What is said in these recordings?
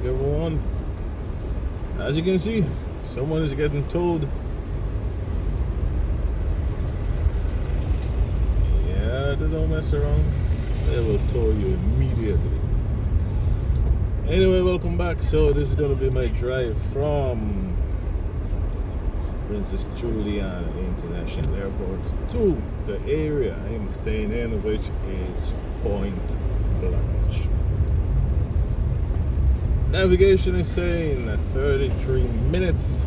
back, everyone. As you can see, someone is getting towed. Yeah, they don't mess around. They will tow you immediately. Anyway, welcome back. So this is going to be my drive from Princess Juliana International Airport to the area I am staying in, which is Point Blanche. Navigation is saying 33 minutes.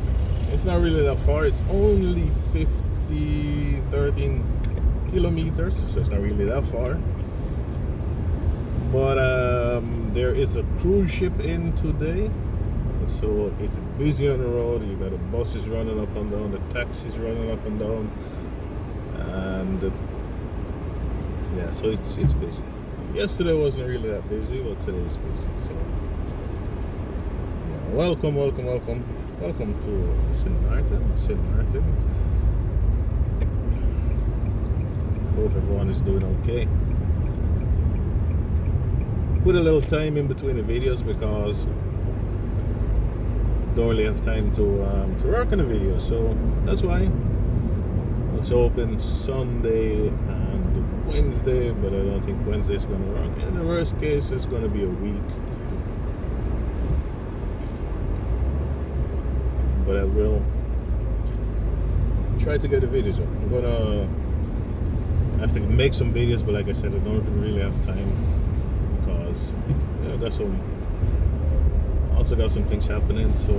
It's not really that far. It's only 13 kilometers, so it's not really that far. But there is a cruise ship in today, so it's busy on the road. You got the buses running up and down, the taxis running up and down, and yeah, so it's busy. Yesterday wasn't really that busy, but today is busy. So yeah, welcome to Sint Maarten. Hope everyone is doing okay. Put a little time in between the videos because don't really have time to work on the video, so that's why it's open Sunday and Wednesday, but I don't think Wednesday is going to work. In the worst case, it's going to be a week, but I will try to get the videos up. I'm gonna have to make some videos, but like I said, I don't really have time because I got some things happening. So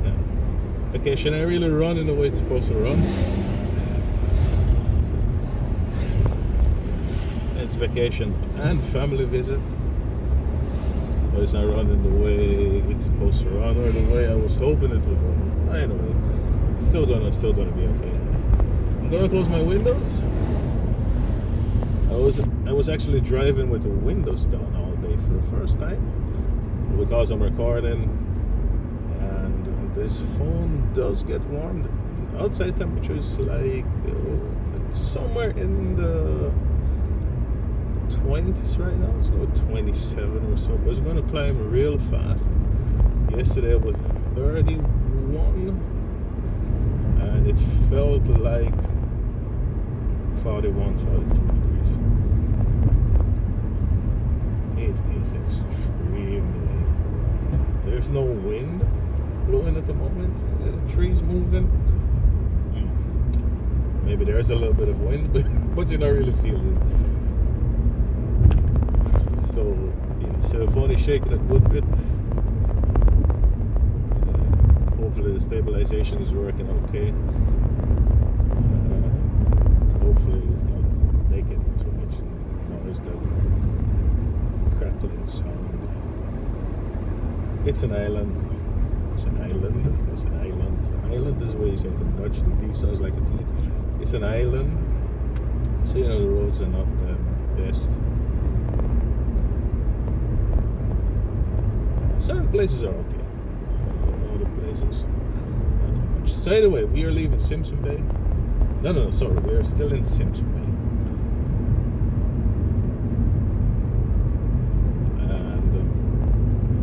yeah, vacation ain't really running the way it's supposed to run. It's vacation and family visit, but it's not running the way it's supposed to run or the way I was hoping it would run. Anyway, it's still gonna be okay. I'm gonna close my windows. I was actually driving with the windows down all day for the first time because I'm recording, and this phone does get warm. Outside temperature is like somewhere in the 20s right now, so 27 or so, but it's going to climb real fast. Yesterday it was 31 and it felt like 41, 42 degrees. It is extremely warm. There's no wind blowing at the moment. The trees moving. Maybe there's a little bit of wind, but you're not really feeling it. So yeah, so the phone is shaking a good bit. Hopefully the stabilization is working okay. Hopefully it's not making too much noise, that crackling sound. It's an island. An island is the way you say it in Dutch. The D sounds like a T. It's an island, so you know the roads are not the best. Certain places are okay. Other places not too much. So anyway, we are leaving Simpson Bay. No, sorry, we are still in Simpson Bay.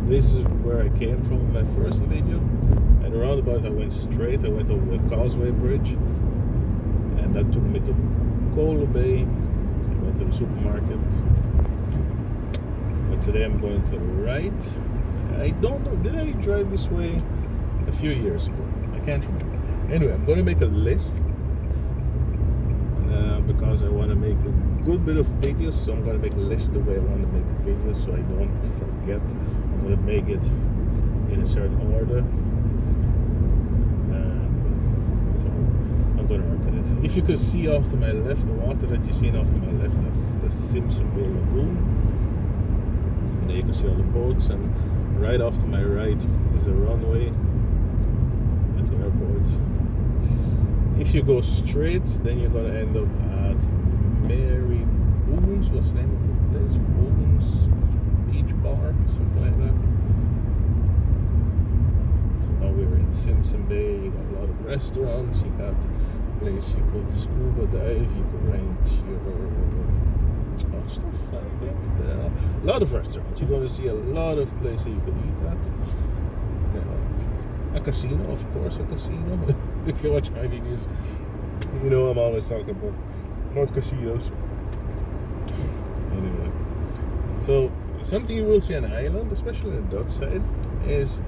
This is where I came from in my first video, and roundabout I went straight. I went over the Causeway Bridge, and that took me to Little Bay. I went to the supermarket, but today I'm going to the right. I don't know, did I drive this way a few years ago? I can't remember. Anyway, I'm going to make a list because I want to make a good bit of videos, so I'm going to make a list the way I want to make the videos so I don't forget. I'm going to make it in a certain order, so I'm going to work on it. If you could see off to my left, the water that you're seeing off to my left, that's the Simpson Bay Lagoon, and there you can see all the boats, and right off to my right is the runway at the airport. If you go straight, then you're going to end up at Mary Boons. What's the name of the place? Boons Beach Bar, something like that. So now we're in Simpson Bay. You got a lot of restaurants. You got a place you could scuba dive. You could rent your takeout stuff, I think. A lot of restaurants. You're going to see a lot of places you can eat at. A casino, of course, a casino. If you watch my videos, you know I'm always talking about casinos. Anyway, so something you will see on the island, especially on the Dutch side, is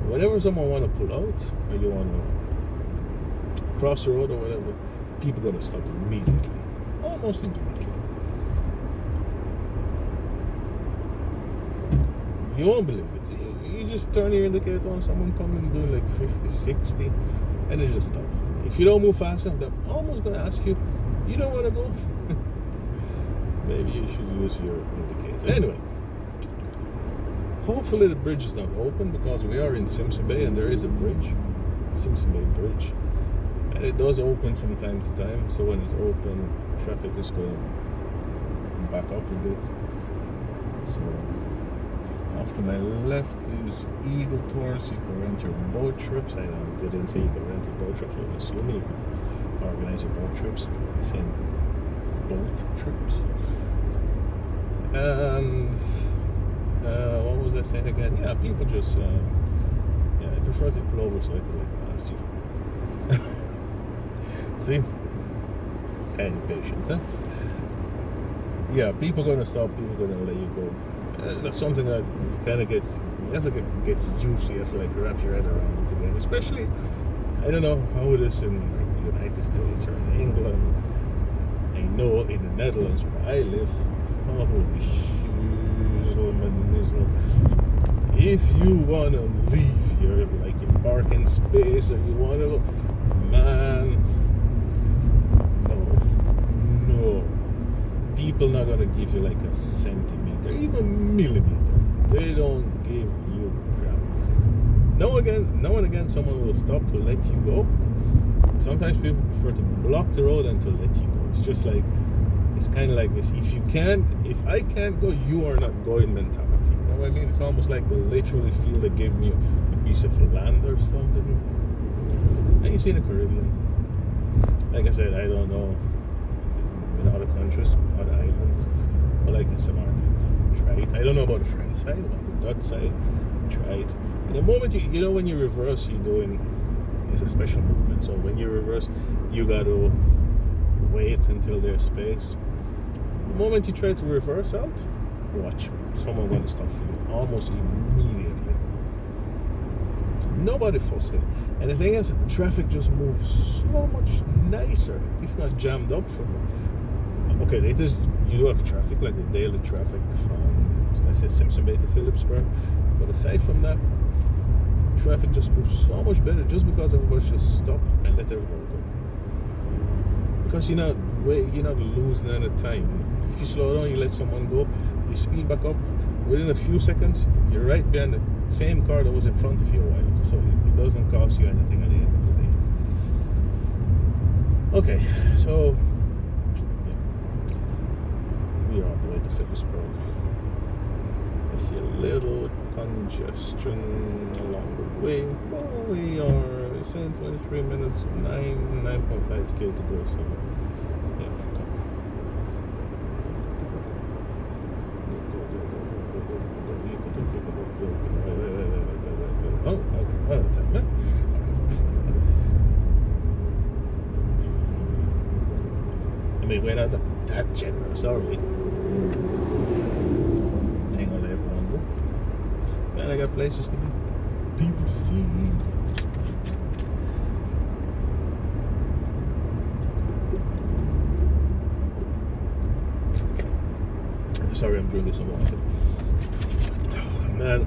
whenever someone want to pull out or you want to cross the road or whatever, people are going to stop immediately, almost immediately. You won't believe it. You just turn your indicator on someone coming doing like 50, 60, and they just stop. If you don't move fast enough, they're almost going to ask you, you don't want to go? Maybe you should use your indicator. Anyway, hopefully the bridge is not open, because we are in Simpson Bay and there is a bridge, Simpson Bay Bridge, and it does open from time to time. So when it's open, traffic is going to back up a bit. So off to my left is Eagle Tours. You can rent your boat trips. I didn't say you can rent your boat trips, but I'm assuming you can organize your boat trips. Same boat trips. And what was I saying again? Yeah, people just I prefer to pull over so I can like pass you. See? Kind of patient, huh? Yeah, people are gonna stop, people are gonna let you go. That's something that you kind of you have to get used to. You have to like wrap your head around it again. Especially, I don't know how it is in like the United States or in England. I know in the Netherlands where I live, holy shizzle man nizzle. If you wanna leave your like your parking space or you wanna go, man, no. People not gonna give you like a centimeter, even millimeter. They don't give you crap. Now and again, someone will stop to let you go. Sometimes people prefer to block the road and to let you go. It's just like, it's kind of like this: if I can't go, you are not going mentality. You know what I mean? It's almost like they literally feel they give you a piece of land or something. And you see in the Caribbean, like I said, I don't know in other countries, other islands, but like in Sint Maarten, try it. I don't know about the French side, about the Dutch side, try it. And the moment you know when you reverse, you're doing, it's a special movement. So when you reverse, you got to wait until there's space. The moment you try to reverse out, watch, someone going to stop for you almost immediately. Nobody fussing. And the thing is, the traffic just moves so much nicer. It's not jammed up for me. Okay, it is. You do have traffic, like the daily traffic from, let's say, Simpson Bay to Philipsburg. But aside from that, traffic just moves so much better just because everybody just stop and let everybody go. Because you're not losing any time. If you slow down, you let someone go, you speed back up. Within a few seconds, you're right behind the same car that was in front of you a while ago. So it doesn't cost you anything at the end of the day. Okay, so we are on the way to Philipsburg. I see a little congestion along the way. Well, we are saying 23 minutes, 9.5k to go. So yeah, come. Go. Oh, okay, one at a time, man. I mean, we're not that generous, are we? Hang on, everyone. Go. Man, I got places to be, people to see. Sorry, I'm drinking some water. Man,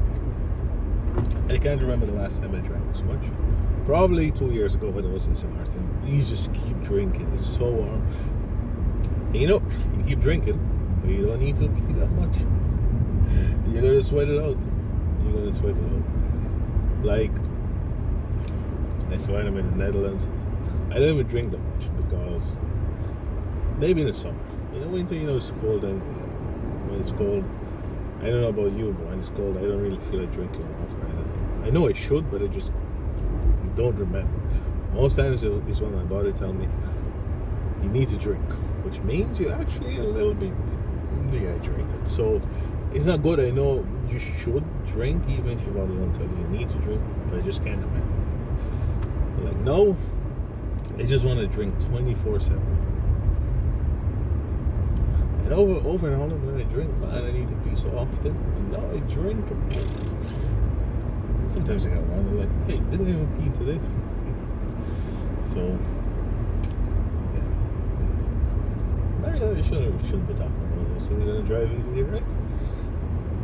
I can't remember the last time I drank this much. Probably 2 years ago when I was in Sint Maarten. You just keep drinking. It's so warm. And you keep drinking, but you don't need to pee that much. You're gonna sweat it out. Like, that's why I'm in the Netherlands. I don't even drink that much because maybe in the summer. Winter, it's cold, and when it's cold, I don't know about you, but when it's cold, I don't really feel like drinking water or anything. I know I should, but I just don't remember. Most times it's when my body tells me you need to drink, which means you actually a little bit dehydrated. So it's not good. I know you should drink, even if your body don't tell you need to drink, but I just can't remember. Like, no, I just want to drink 24/7. And over and on when I drink, man, I need to pee so often. And now I drink. Sometimes I got wonder, like, hey, didn't even pee today. So, yeah. I shouldn't be talking about those things in a driving video, right?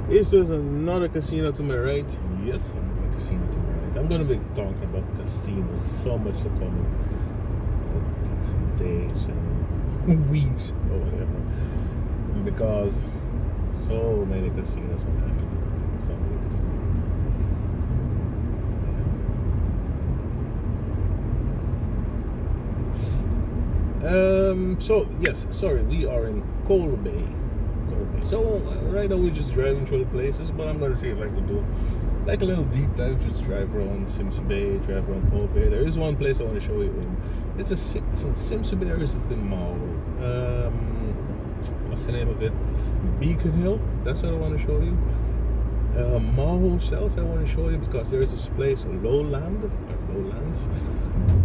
Is there another casino to my right? Yes, another casino to my right. I'm going to be talking about casinos so much to come. Days and weeks or whatever. Because so many casinos are happening. So many casinos. So yes, sorry, we are in Cold Bay. So right now we're just driving through the places, but I'm gonna see if I can do like a little deep dive, just drive around Simpson Bay, drive around Point Bay. There is one place I want to show you in. It's in Simpson Bay, or is it in Mao? What's the name of it? Beacon Hill. That's what I want to show you. Mao itself I want to show you because there is this place, Lowlands.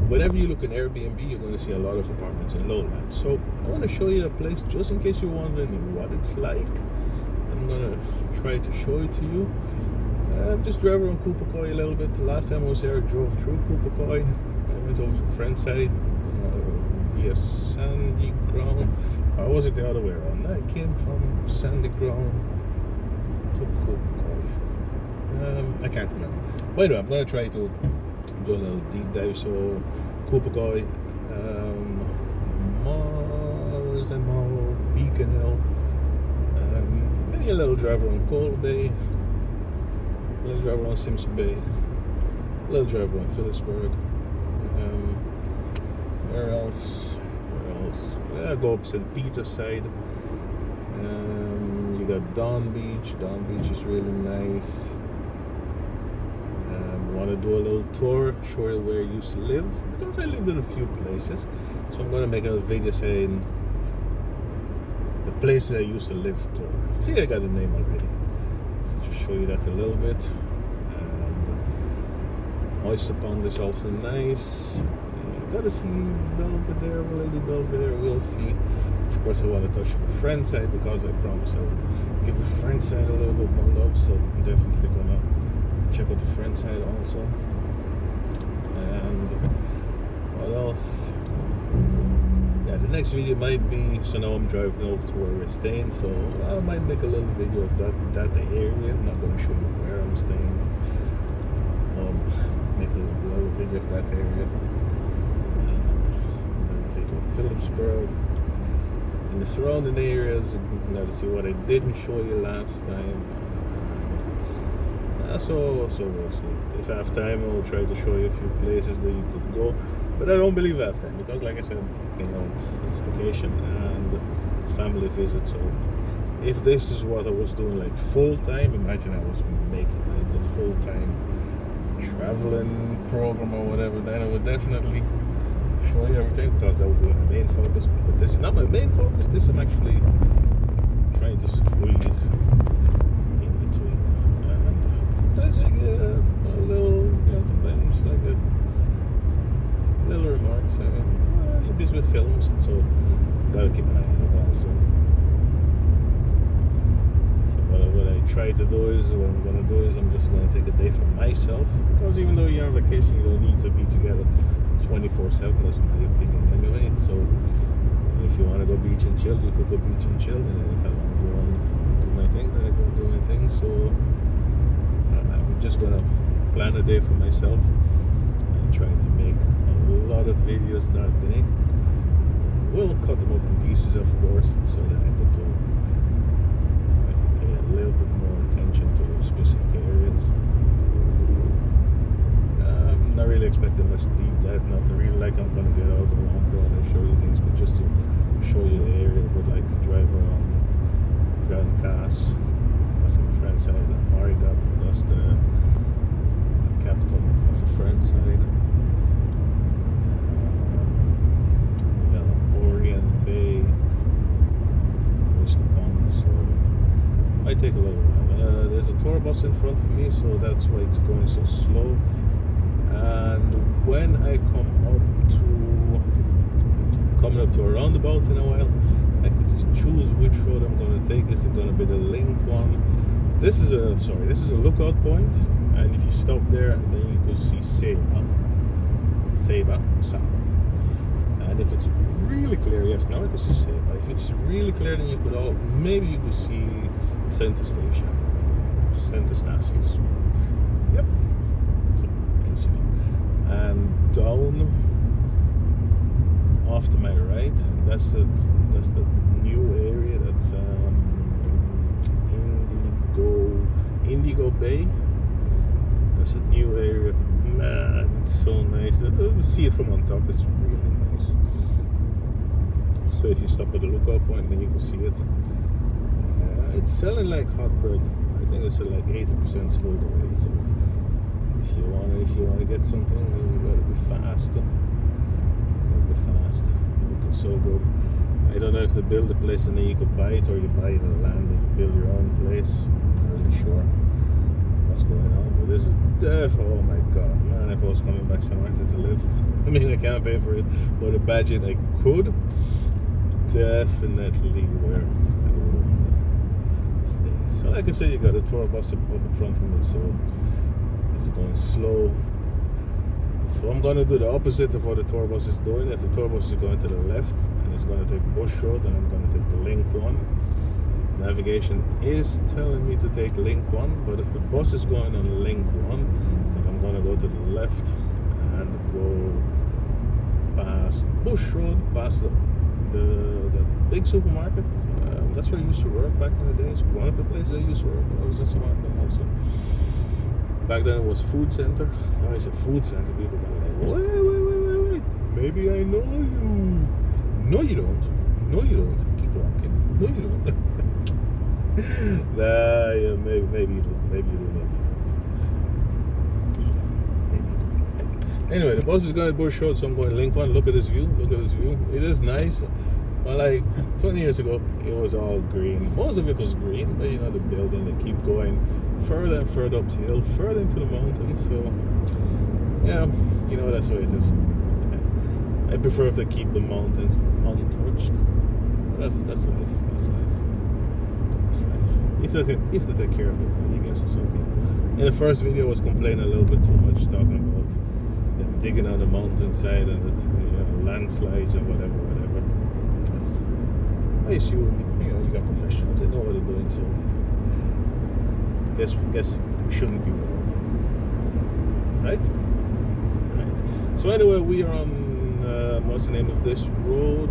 Whenever you look in Airbnb, you're going to see a lot of apartments in Lowlands. So I want to show you the place just in case you're wondering what it's like. I'm going to try to show it to you. Just drive around Koopakoi a little bit. The last time I was there, I drove through Koopakoi. I went over to the friend's side via Sandy Ground. Or was it the other way around? I came from Sandy Ground to Koopakoi. I can't remember. But anyway, I'm going to try to do a little deep dive. So Koopakoi, Beacon Hill, maybe a little drive around Cold Bay, a little drive around Simpson Bay, a little drive around Philipsburg. Where else? Yeah, go up St. Peter's side. You got Dawn Beach. Dawn Beach is really nice. Want to do a little tour, show you where I used to live, because I lived in a few places. So I'm going to make a video saying the places I used to live tour. See, I got a name already. So just show you that a little bit. And Oyster Pond is also nice. Gotta see Belvedere, Lady Belvedere, we'll see. Of course I want to touch the friend side because I promised I would give the friend side a little bit more love, so I'm definitely gonna check out the friend side also. And what else? Yeah, the next video might be, so now I'm driving over to where we're staying, so I might make a little video of that area. I'm not gonna show you where I'm staying. Make a little video of that area. Philipsburg and the surrounding areas. You gotta see what I didn't show you last time. So we'll see. If I have time, I'll try to show you a few places that you could go. But I don't believe I have time because, like I said, it's vacation and family visit. So if this is what I was doing like full time, imagine I was making like a full time traveling program or whatever, then I would definitely show you everything because that would be my main focus. But this is not my main focus. This I'm actually trying to squeeze in between. And sometimes I get a little, sometimes I get little remarks saying, you're busy with films, so gotta keep an eye on it also. So what I try to do is, what I'm gonna do is, I'm just gonna take a day for myself, because even though you're on vacation, you don't need to be together 24/7. That's my opinion anyway. So if you want to go beach and chill, you could go beach and chill, and if I want to go and do my thing, then I go do my thing. So I'm just gonna plan a day for myself and try to make a lot of videos that day. We'll cut them up in pieces, of course, so that I can pay a little bit more attention to specific areas. Not really expecting much deep dive, not to really like I'm gonna get out and walk around and show you things, but just to show you the area I would like to drive around. Grand Cas, that's on the friend side, and Marigat, that's the capital of the friend side. Orient Bay, Oyster Pond, so there's a tour bus in front of me, so that's why it's going so slow. And when I coming up to a roundabout in a while, I could just choose which road I'm going to take. Is it going to be the link one? This is a lookout point, and if you stop there, then you could see Saba. And if it's really clear, yes, now you could see Saba. If it's really clear, then you could maybe you could see Center Station, Center Stations. Yep. So, and down off to my right, that's the new area. That's Indigo Bay. That's a new area. Man, it's so nice. You see it from on top. It's really nice. So if you stop at the lookout point, then you can see it. It's selling like hot bread. I think it's like 80% sold away. So if you wanna get something, then you gotta be fast. Looking so good. I don't know if they build a place and then you could buy it, or you buy the land and you build your own place. Not really sure what's going on, but this is definitely, oh my god, man, if I was coming back somewhere to live, I mean, I can't pay for it, but imagine I could, definitely where I would stay. So like I said, you got a tour bus up in front of me, so it's going slow. So I'm going to do the opposite of what the tour bus is doing. If the tour bus is going to the left and it's going to take Bush Road, then I'm going to take the Link 1. Navigation is telling me to take Link 1, but if the bus is going on Link 1, then I'm going to go to the left and go past Bush Road, past the big supermarket. That's where I used to work back in the days. One of the places I used to work when I was in Sint Maarten also. Back then it was food center. Now it's a food center. People are like, wait. Maybe I know you. No, you don't. Keep walking. No, you don't. Nah, yeah, maybe you do. Maybe you don't. Anyway, the bus is going to Bush Road, so I'm going Link 1. Look at this view. It is nice. But like 20 years ago, it was all green. Most of it was green, but you know, the building, they keep going further and further up the hill, further into the mountains. So yeah, you know, that's what it is. I prefer if they keep the mountains untouched. That's life. If they take care of it, then I guess it's okay. In the first video, I was complaining a little bit too much, talking about them digging on the mountainside and it, you know, landslides or whatever. I assume, you know, you got professionals, they know what they're doing, so guess we shouldn't be wrong. Right? So anyway, we are on what's the name of this road?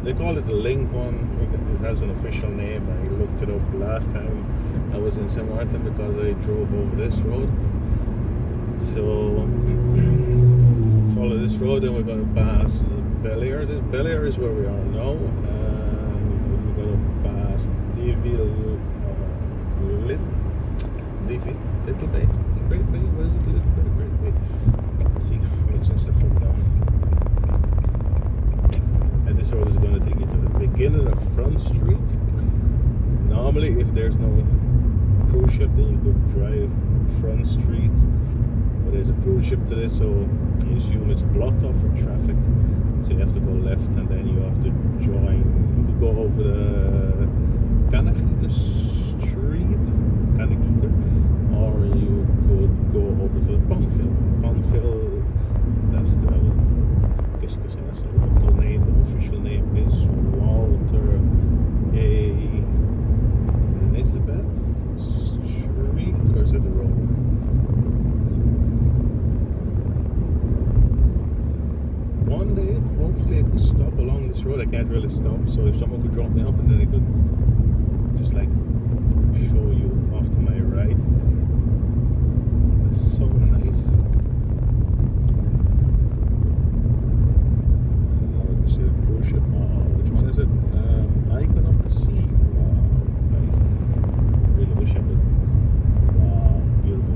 They call it the Link 1. It has an official name. I looked it up last time I was in Sint Maarten because I drove over this road. So follow this road and we're going to pass Bel-Air. This Bel-Air is where we are now. We're going to pass Little Bay. Great Bay? Where is it? Little Bay? Great Bay. Let's see, mixing stuff up now. And this road is going to take you to the beginning of Front Street. Normally, if there's no cruise ship, then you could drive Front Street. But there's a cruise ship today, so you assume it's blocked off for traffic. So you have to go left, and then you have to join. You could go over the Canagieter Street, or you could go over to the Panville. That's the, I guess you could say that's the local name. The official name is Walter A. Nisbet Street, or is it the road? One day, hopefully I could stop along this road. I can't really stop, so if someone could drop me off and then I could just like show you off to my right. That's so nice. And now I can see the cruise ship. Which one is it? Icon of the Sea. Wow, nice. Really wish I could. Wow, beautiful.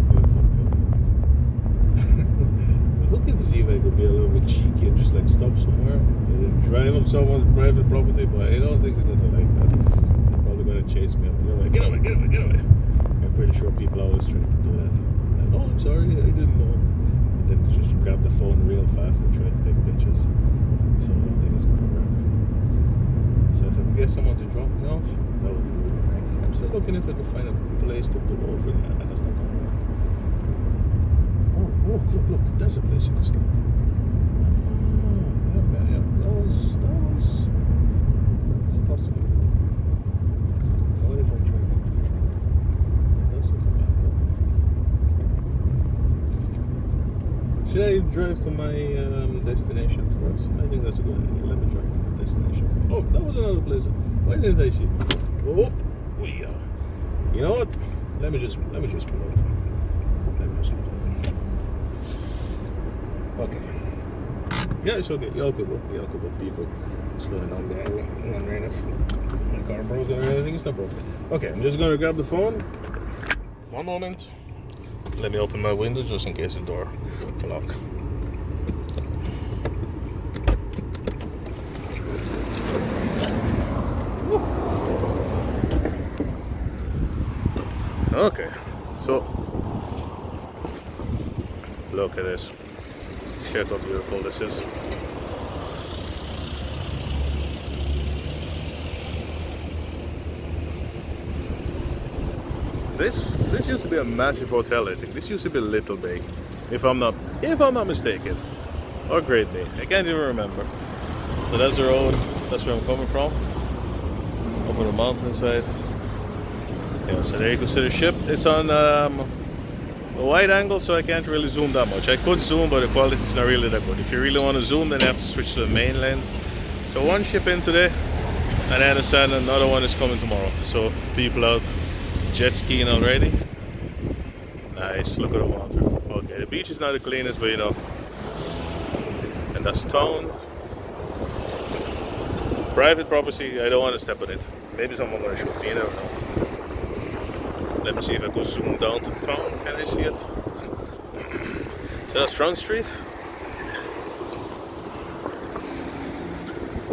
Looking to see if I could be a little bit cheeky and just like stop somewhere and drive on someone's private property, but I don't think they're gonna like that. They're probably gonna chase me up. They're like, get away. They're pretty sure people always try to do that. Like, oh, I'm sorry, I didn't know. Then just grab the phone real fast and try to take pictures. So I don't think it's gonna work. So if I can get someone to drop me off, that would be really nice. I'm still looking if I can find a place to pull over. Nah, that's not gonna work. Oh, look, that's a place you can stop. Yeah, that's a possibility. What if I drive up that road? That's looking bad. Should I drive to my destination first? I think that's a good idea. Let me drive to my destination first. Oh, that was another place. Why didn't I see it before? Oh, we are. You know what? Let me just pull over. Okay. Yeah, it's okay. Y'all could go. People slowing down behind me. I'm wondering if my car broke or anything. It's not broken. Okay, I'm just gonna grab the phone. One moment. Let me open my window just in case the door will lock. Okay, so look at this. Check how beautiful this is. This used to be a massive hotel, I think. This used to be Little Bay, if I'm not mistaken, or Great Bay. I can't even remember. So that's the road. That's where I'm coming from. Over the mountainside. Yeah, so there you can see the ship. It's on a wide angle, so I can't really zoom that much. I could zoom, but the quality is not really that good. If you really want to zoom, then you have to switch to the main lens. So one ship in today, and I understand another one is coming tomorrow. So people out jet skiing already. Nice, look at the water. Okay, the beach is not the cleanest, but you know. And that's town. Private property, I don't want to step on it. Maybe someone gonna shoot me, I don't know. Let me see if I could zoom down to town. Can I see it? So that's Front Street.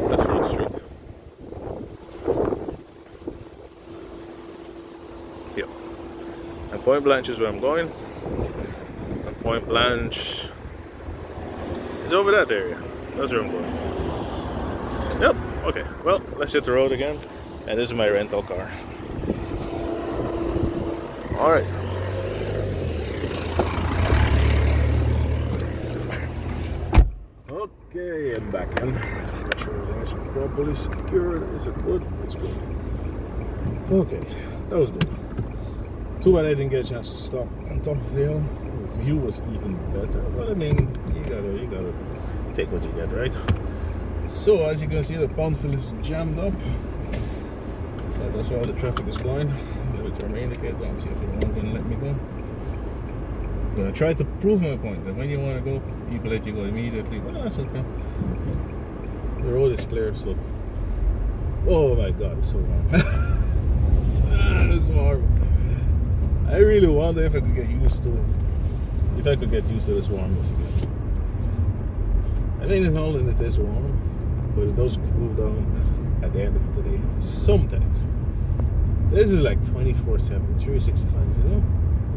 That's Front Street. Yep. And Point Blanche is where I'm going. And Point Blanche is over that area. That's where I'm going. Yep. Okay. Well, let's hit the road again. And this is my rental car. Alright. Okay, I'm back in. Make sure everything is properly secured. Is it good? It's good. Okay, that was good. Too bad I didn't get a chance to stop on top of the hill. The view was even better. But I mean, you gotta take what you get, right? So as you can see, the Pondville is jammed up. So that's why all the traffic is going. Let me turn my indicator on, see if anyone's gonna let me go. I'm gonna try to prove my point that when you want to go, people let you go immediately. Well, that's okay. The road is clear, so. Oh my God, it's so warm. It's warm. I really wonder if I could get used to it. If I could get used to this warmness again. I mean, in Holland it is warm, but it does cool down at the end of the day. Sometimes. This is like 24/7, 365, you know?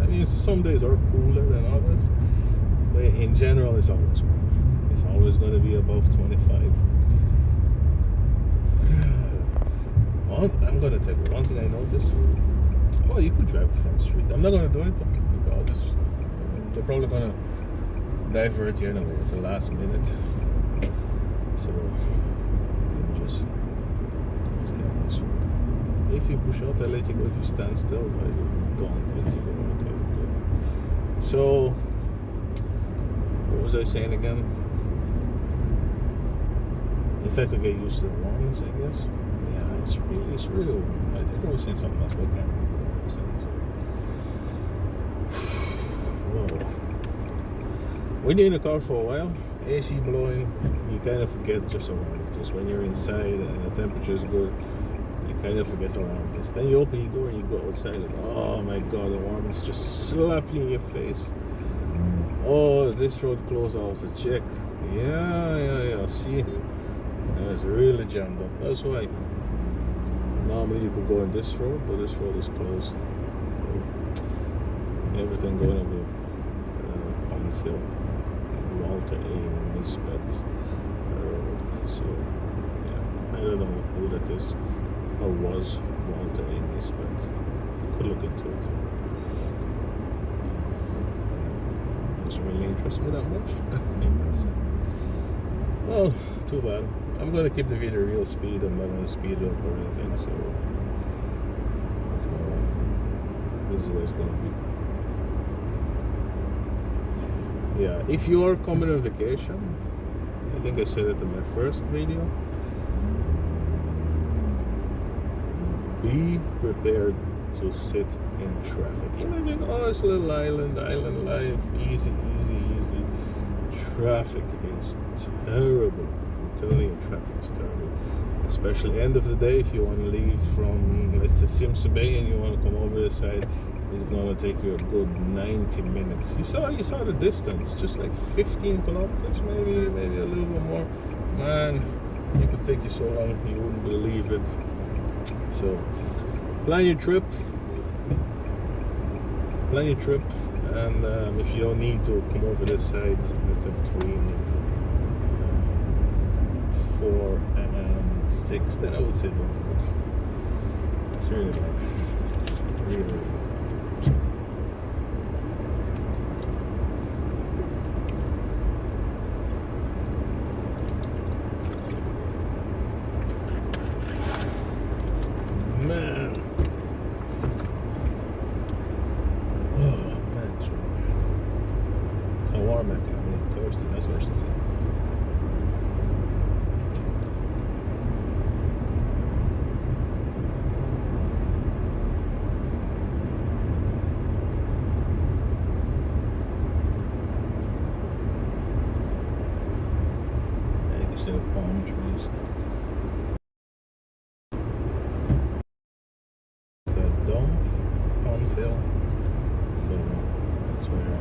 I mean, some days are cooler than others, but in general, it's always warm. It's always going to be above 25. I'm going to tell you, one thing I noticed, well, you could drive Front Street. I'm not going to do it though, because they're probably going to divert you anyway at the last minute. So, let me just stay on this road. If you push out, I let you go. If you stand still, I don't let you go. Okay, good. So, what was I saying again? If I could get used to the warmness, I guess. Yeah, it's really warm. I think I was saying something else, but I can't remember what I was saying. So. Whoa. When you're in the car for a while, AC blowing, you kind of forget just how warm it is. When you're inside and the temperature is good, you kind of forget how warm it is. Then you open your door and you go outside and oh my God, the warmth just slap you in your face. Oh, this road closed, I also check. Yeah, see? Yeah, it's really jammed up. That's why normally you could go in this road, but this road is closed. So everything going over Banfield, Walter A. Nisbet Road. So yeah, I don't know who that is or was Walter A. Nisbet. Could look into it. Doesn't really interest me that much. Well, too bad. I'm gonna keep the video real speed. I'm not gonna speed it up or anything. So this is what it's gonna be. Yeah, if you are coming on vacation, I think I said it in my first video, be prepared to sit in traffic. Imagine, oh, it's a little island life, easy. Traffic is terrible. I'm telling you, traffic is terrible. Especially end of the day, if you want to leave from, let's say, Simpson Bay and you want to come over the side, it's going to take you a good 90 minutes. You saw the distance, just like 15 kilometers, maybe a little bit more. Man, it could take you so long, you wouldn't believe it. So, plan your trip, and if you don't need to come over this side, let's say between 4 and 6, then I would say don't do it. It's really bad. Really. Man. Oh man, it's so warm back there. I'm thirsty, that's what I should say. Yeah, you can see the palm trees. So that's where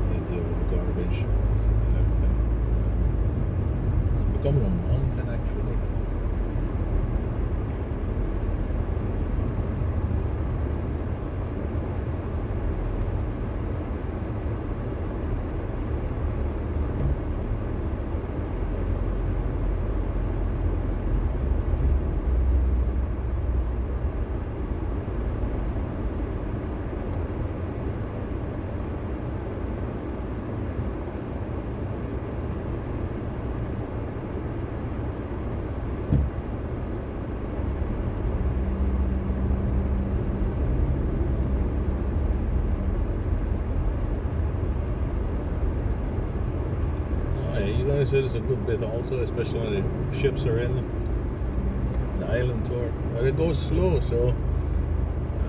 they deal with the garbage and everything. It's becoming a mountain actually. You guys, it is a good bit also, especially when the ships are in the island tour. But it goes slow, so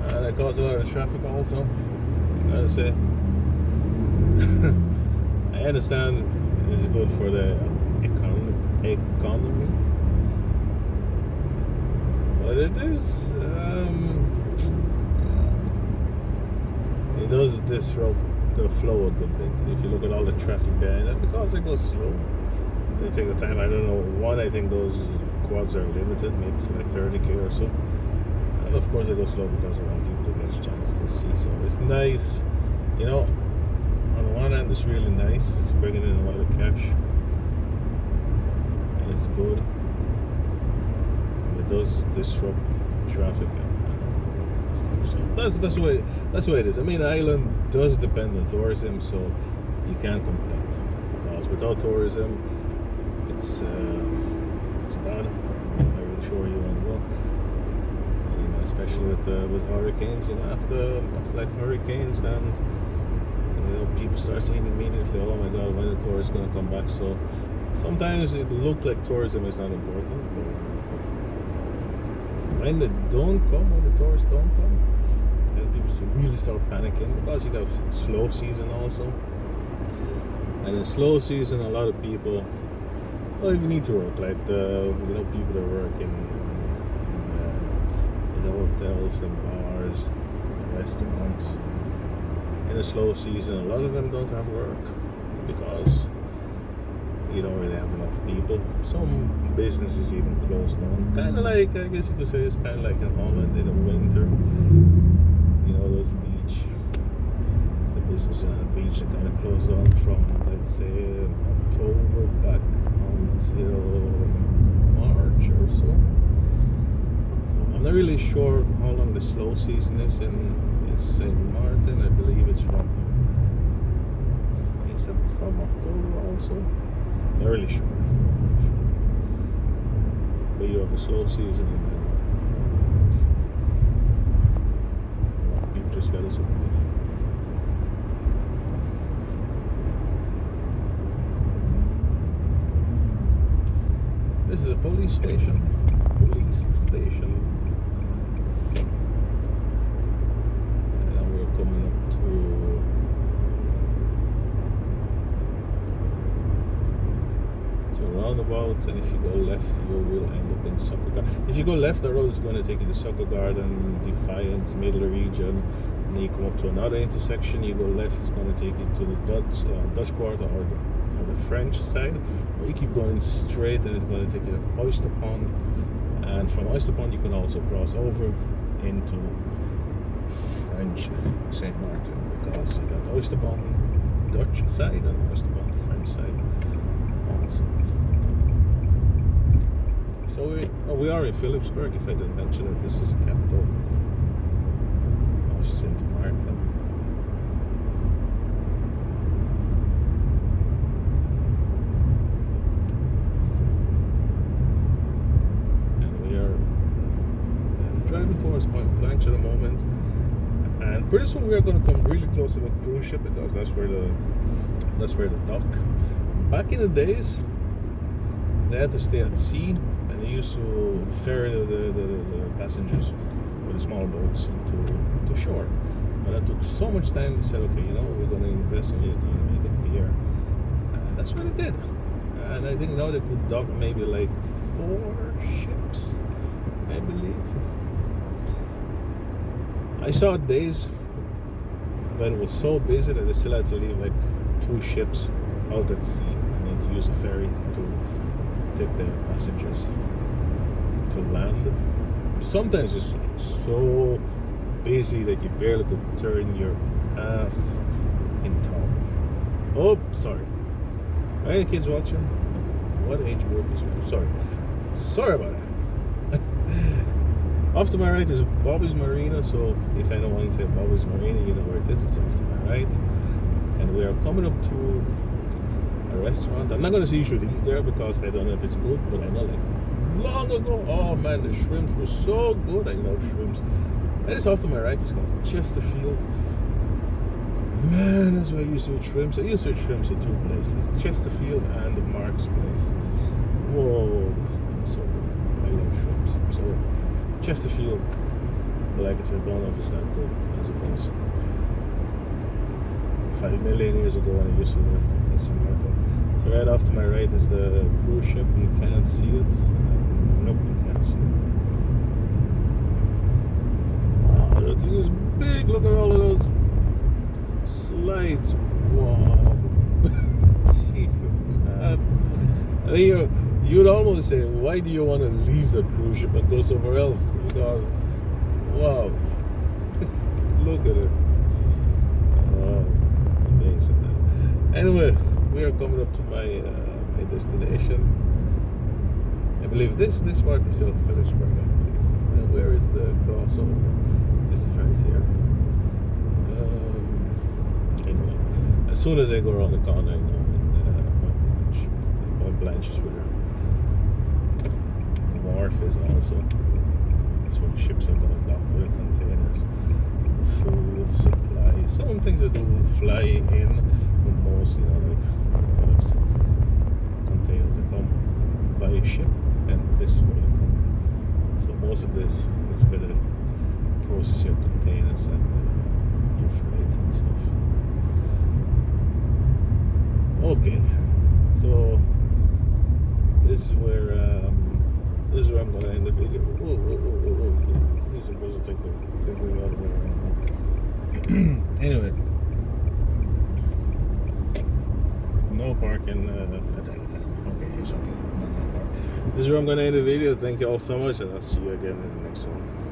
that causes a lot of traffic also, I gotta say. I understand it's good for the economy, but it is it does disrupt the flow a good bit. If you look at all the traffic behind it, because it goes slow, they take the time. I don't know. One, I think those quads are limited, maybe to like 30k or so. And of course, they go slow because I want people to get a chance to see. So it's nice, you know. On the one hand, it's really nice. It's bringing in a lot of cash, and it's good. It does disrupt traffic. So that's the way it is. I mean, the island does depend on tourism, so you can't complain. Because without tourism, it's bad. I'm not really sure you want to go. You know, especially with hurricanes. You know, after like hurricanes, then people start saying immediately, "Oh my God, when the tourists gonna come back?" So sometimes it looks like tourism is not important. When they don't come, when the tourists don't come, then people really start panicking, because you got slow season also. And in slow season, a lot of people don't even need to work, like people that work in the hotels and bars, and restaurants. In the slow season, a lot of them don't have work because you don't really have enough people. Some businesses even closed down. Kind of like, I guess you could say, it's kind of like in Holland in the winter. You know, those the businesses on the beach are kind of closed down from, let's say, October back until March or so. I'm not really sure how long the slow season is in Sint Maarten. I believe it's from, is it from October also? Not really sure. But you have the slow season and then people just gotta survive. This is a police station. And now we're coming up to a roundabout, and if you go left you will end up in Soccer Garden. If you go left, the road is going to take you to Soccer Garden, Defiance, Middle region. And then you come up to another intersection, you go left, it's going to take you to the Dutch Quarter or the French side, or you keep going straight and it's going to take you to Oyster Pond. And from Oyster Pond you can also cross over into French Sint Maarten, because you got Oyster Pond Dutch side and Oyster Pond French side also. So we are in Philipsburg. If I didn't mention it, this is the capital of Sint Maarten. Driving towards Point Blanche at the moment, and pretty soon we are going to come really close to a cruise ship, because that's where the dock. Back in the days, they had to stay at sea, and they used to ferry the passengers with the small boats to shore. But that took so much time. They said, okay, we're going to invest and we're going to make it here, and that's what they did. And I think now they could dock maybe like 4 ships, I believe. I saw days that it was so busy that they still had to leave like 2 ships out at sea, and they had to use a ferry to take their passengers to land. Sometimes it's like so busy that you barely could turn your ass in town. Oh, sorry. Are any kids watching? What age group is it? Sorry about that. Off to my right is Bobby's Marina, so if anyone say Bobby's Marina, you know where it is. It's off to my right. And we are coming up to a restaurant. I'm not going to say you should eat there because I don't know if it's good, but I know like long ago, oh man, the shrimps were so good. I love shrimps. And it's off to my right. It's called Chesterfield. Man, that's where I used to eat shrimps. I used to eat shrimps at 2 places, Chesterfield and the Mark's place. Whoa, so good. I love shrimps. So Chesterfield, but like I said, don't know if it's that good as it was 5 million years ago when I used to live in Sint Maarten. So right off to my right is the cruise ship. You can't see it. Nope, you can't see it. Wow, that thing is big. Look at all of those slides. Wow. Jesus, man. I think you would almost say, why do you want to leave the cruise ship and go somewhere else? Because, wow, look at it. Oh, amazing. Anyway, we are coming up to my destination. I believe this part is still Philipsburg, I believe. And where is the crossover? This is right here. Anyway, as soon as I go around the corner, I know Point Blanche is where the wharf is also. That's where the ships are going to dock with containers, food, supplies. Some things that do fly in, but most, like containers that come by ship, and this is where they come. So most of this is where they process your containers and your freight and stuff. Okay, so this is where I'm going to end the video. Whoa. You're supposed to take the other way around. Anyway, no parking at any time. Okay, it's okay. This is where I'm going to end the video. Thank you all so much, and I'll see you again in the next one.